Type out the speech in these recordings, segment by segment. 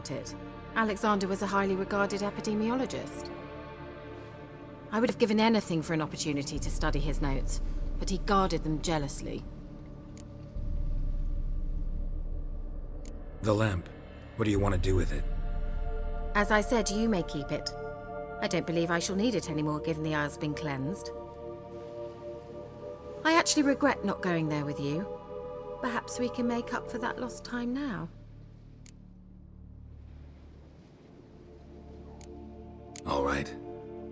about it. Alexander was a highly regarded epidemiologist. I would have given anything for an opportunity to study his notes, but he guarded them jealously. The lamp. What do you want to do with it? As I said, you may keep it. I don't believe I shall need it anymore, given the Isle's been cleansed. I actually regret not going there with you. Perhaps we can make up for that lost time now. All right.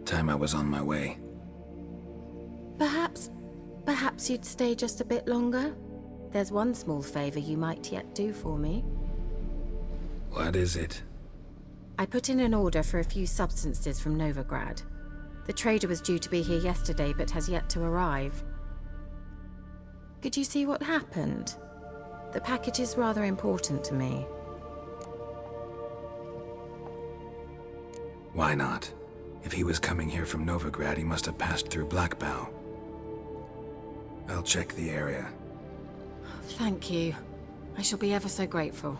Time I was on my way. Perhaps you'd stay just a bit longer? There's one small favor you might yet do for me. What is it? I put in an order for a few substances from Novigrad. The trader was due to be here yesterday, but has yet to arrive. Could you see what happened? The package is rather important to me. Why not? If he was coming here from Novigrad, he must have passed through Blackbow. I'll check the area. Thank you. I shall be ever so grateful.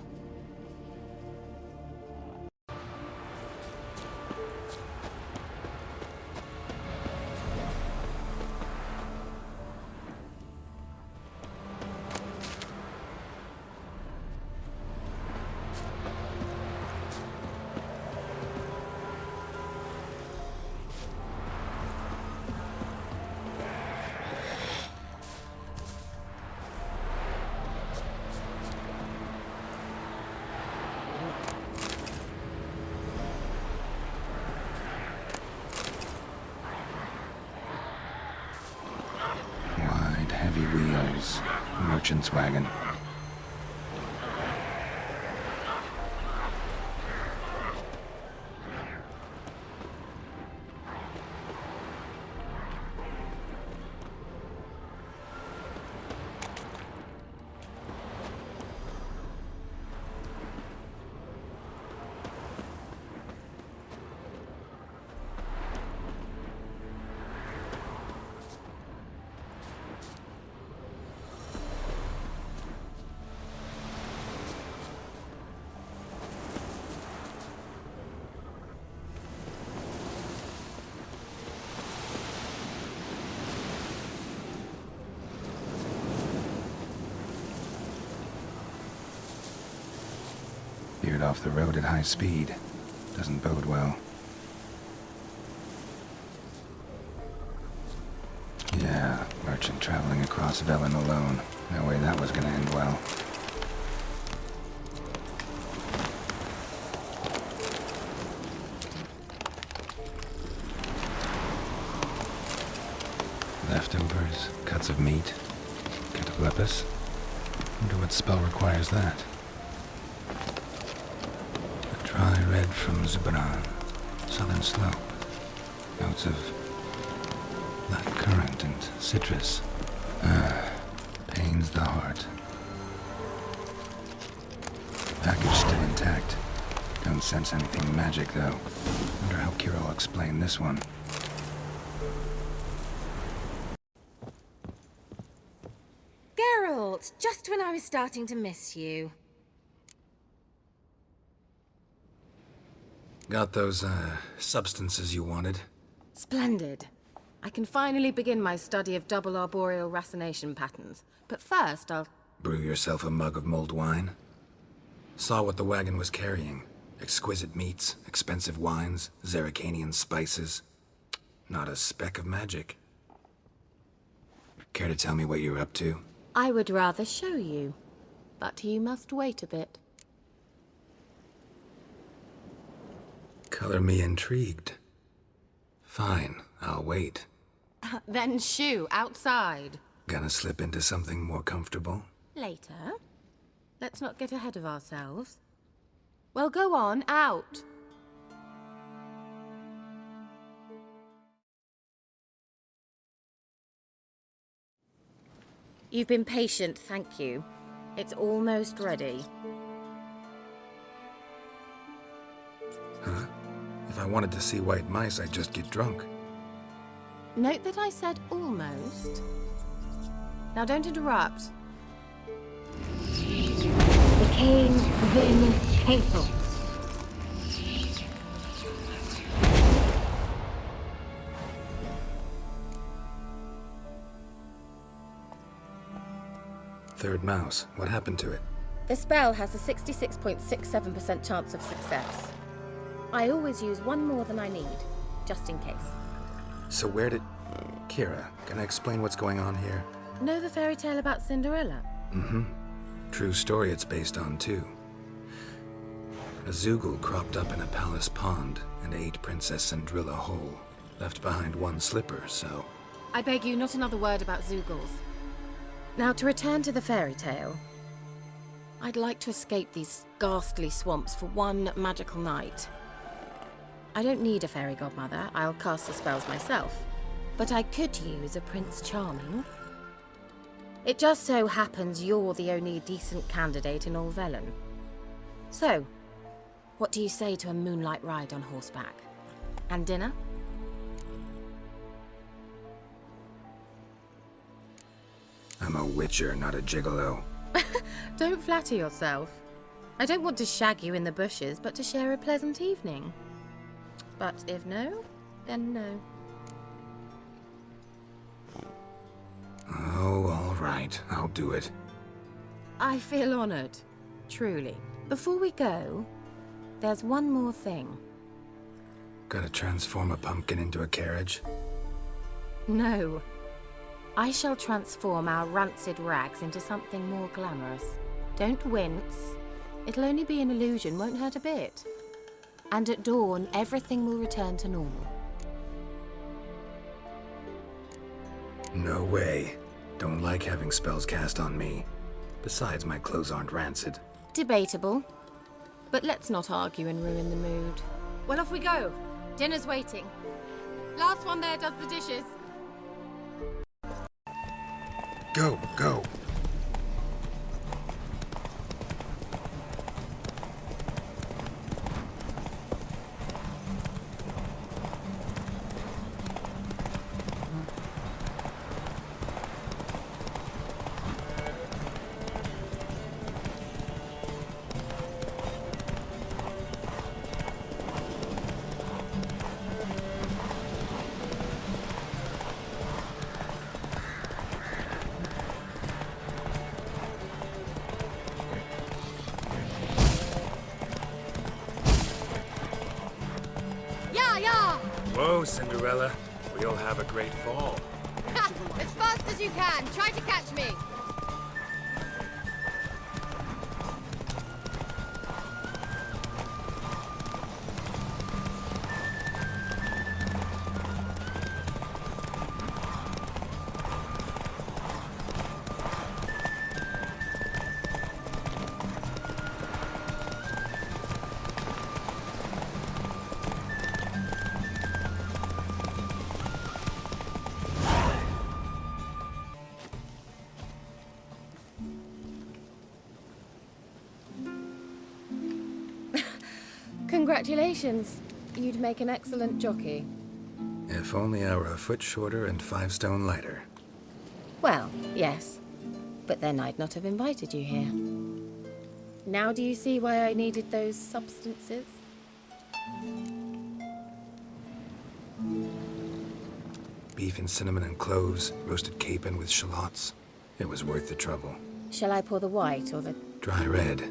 Heavy wheels. Merchant's wagon. Veered off the road at high speed. Doesn't bode well. Yeah, merchant traveling across Velen alone. No way that was gonna end well. Leftovers, cuts of meat, cataplepis. Wonder what spell requires that. Dry red from Zubran, southern slope. Notes of black currant and citrus. Pains the heart. Package still intact. Don't sense anything magic though. Wonder how Kira will explain this one. Geralt, just when I was starting to miss you. Got those, substances you wanted? Splendid. I can finally begin my study of double arboreal racination patterns. But first, I'll... Brew yourself a mug of mulled wine? Saw what the wagon was carrying. Exquisite meats, expensive wines, Zerrikanian spices. Not a speck of magic. Care to tell me what you're up to? I would rather show you. But you must wait a bit. Color me intrigued. Fine, I'll wait. Then shoo, outside. Gonna slip into something more comfortable? Later. Let's not get ahead of ourselves. Well, go on, out. You've been patient, thank you. It's almost ready. Huh? If I wanted to see white mice, I'd just get drunk. Note that I said almost. Now don't interrupt. The Cain Vin Cathel. third mouse. What happened to it? The spell has a 66.67% chance of success. I always use one more than I need, just in case. So where did... Kira, can I explain what's going on here? Know the fairy tale about Cinderella? Mm-hmm. True story it's based on, too. A Zoogle cropped up in a palace pond and ate Princess Cinderella whole. Left behind one slipper, so... I beg you, not another word about Zoogles. Now, to return to the fairy tale, I'd like to escape these ghastly swamps for one magical night. I don't need a fairy godmother, I'll cast the spells myself. But I could use a Prince Charming. It just so happens you're the only decent candidate in all Velen. So, what do you say to a moonlight ride on horseback? And dinner? I'm a witcher, not a gigolo. Don't flatter yourself. I don't want to shag you in the bushes, but to share a pleasant evening. But if no, then no. Oh, all right. I'll do it. I feel honored. Truly. Before we go, there's one more thing. Gotta transform a pumpkin into a carriage? No. I shall transform our rancid rags into something more glamorous. Don't wince. It'll only be an illusion, won't hurt a bit. And at dawn, everything will return to normal. No way. Don't like having spells cast on me. Besides, my clothes aren't rancid. Debatable. But let's not argue and ruin the mood. Well, off we go. Dinner's waiting. Last one there does the dishes. Go, go. Whoa, Cinderella. We'll have a great fall. As fast as you can. Try to catch me. Congratulations. You'd make an excellent jockey. If only I were a foot shorter and 5 stone lighter. Well, yes. But then I'd not have invited you here. Now do you see why I needed those substances? Beef and cinnamon and cloves, roasted capon with shallots. It was worth the trouble. Shall I pour the white or the... Dry red,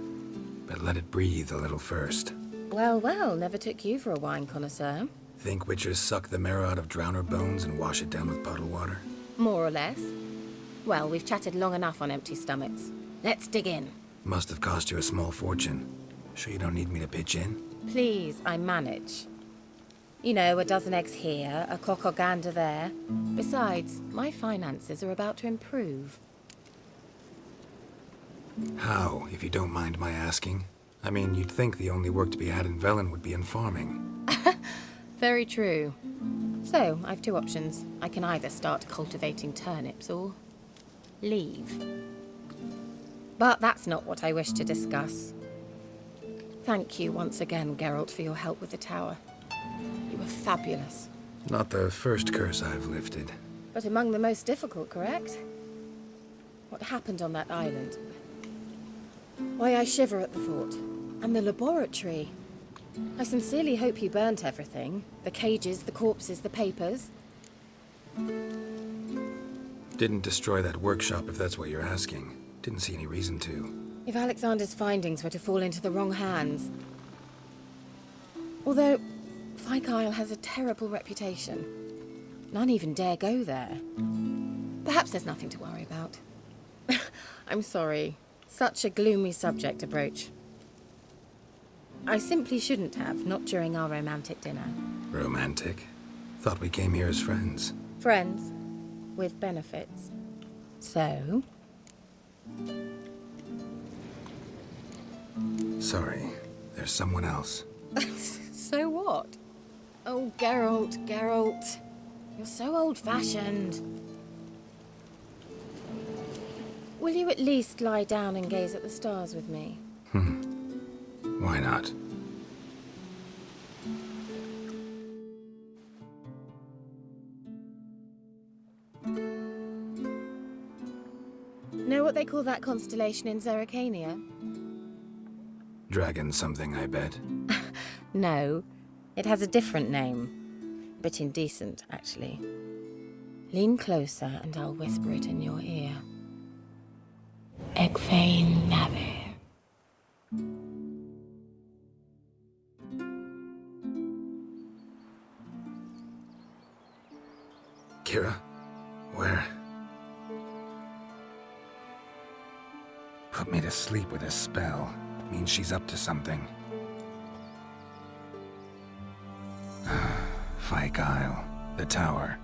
but let it breathe a little first. Well, well, never took you for a wine connoisseur. Think witchers suck the marrow out of drowner bones and wash it down with puddle water? More or less. Well, we've chatted long enough on empty stomachs. Let's dig in. Must have cost you a small fortune. Sure you don't need me to pitch in? Please, I manage. You know, a dozen eggs here, a cock or gander there. Besides, my finances are about to improve. How, if you don't mind my asking? I mean, you'd think the only work to be had in Velen would be in farming. Very true. So, I've 2 options. I can either start cultivating turnips or leave. But that's not what I wish to discuss. Thank you once again, Geralt, for your help with the tower. You were fabulous. Not the first curse I've lifted. But among the most difficult, correct? What happened on that island? Why, I shiver at the thought. And the laboratory. I sincerely hope you burnt everything. The cages, the corpses, the papers. Didn't destroy that workshop, if that's what you're asking. Didn't see any reason to. If Alexander's findings were to fall into the wrong hands... Although, Fyke Isle has a terrible reputation. None even dare go there. Perhaps there's nothing to worry about. I'm sorry. Such a gloomy subject to broach. I simply shouldn't have, not during our romantic dinner. Romantic? Thought we came here as friends. Friends. With benefits. So? Sorry, there's someone else. So what? Oh, Geralt, Geralt. You're so old-fashioned. Will you at least lie down and gaze at the stars with me? Why not? Know what they call that constellation in Zerrikania? Dragon something, I bet. No, it has a different name. A bit indecent, actually. Lean closer and I'll whisper it in your ear. Egfain Nave. Kira? Where? Put me to sleep with a spell. Means she's up to something. Fyke Isle. The tower.